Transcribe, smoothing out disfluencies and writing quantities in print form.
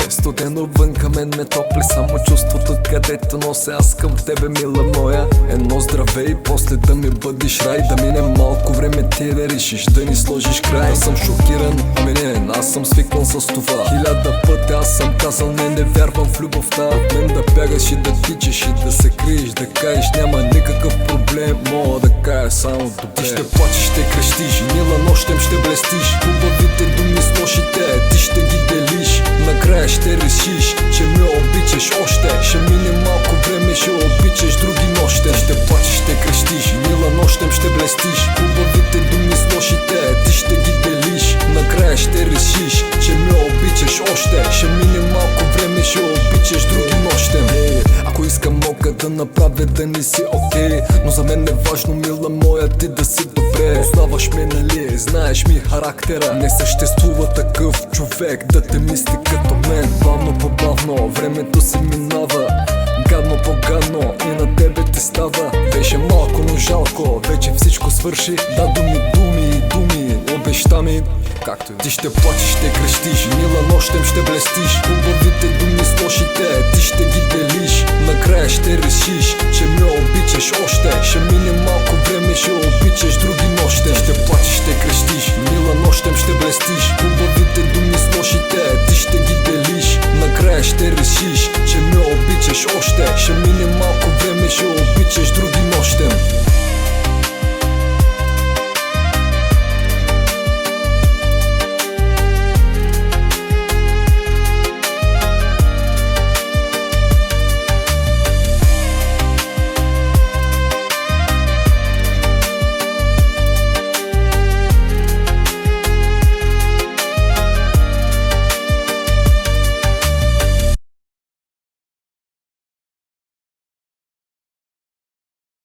Студено вън към мен ме топли само чувството, където нося аз към тебе, мила моя. Едно здраве и после да ми бъдеш рай. Да мине малко време ти да решиш да ни сложиш край. Аз съм шокиран, менен, аз съм свикнал с това. 1000 пъти аз съм казал не вярвам в любовта. От мен да бягаш и да тичаш и да се криеш, да кажеш няма никакъв проблем. Мога да кажа само добре. Ти ще плачеш, ще крещиш, мила нощем ще блестиш. Хубавите думи с лошите ти ще ги делиш. Накрая ще решиш, че ме обичаш още. Ще мине малко време, ще обичаш други нощем. Ще плачеш, ще крещиш, мила нощем ще блестиш. Хубавите думи с лошите ти ще ги делиш. Накрая ще решиш, че ме обичаш още. Ще мине малко време, ще обичаш други нощем. Ако искам мога да направя да не си окей, но за мен е важно, мила моя, ти да си добре. Познаваш ме, нали, знаеш ми характера. Не съществува такъв човек да те мисли като мен. Бавно по бавно времето се минава, гадно по гадно и на тебе ти става. Беше малко, но жалко, вече всичко свърши. Да, думи, обеща ми, както ти ще плачеш, ще крещиш, мила нощем ще блестиш. Хубавите думи с лошите ти ще ги делиш. Накрая ще решиш, че ме обичаш още. Ще мине малко време, ще обичаш други нощем. Ще плачеш, ще крещиш, мила нощем ще блестиш. Хубавите думи с лошите ти ще ги делиш. Накрая ще решиш, че ме обичаш още. Ще мине малко време, ще обичаш други нощем.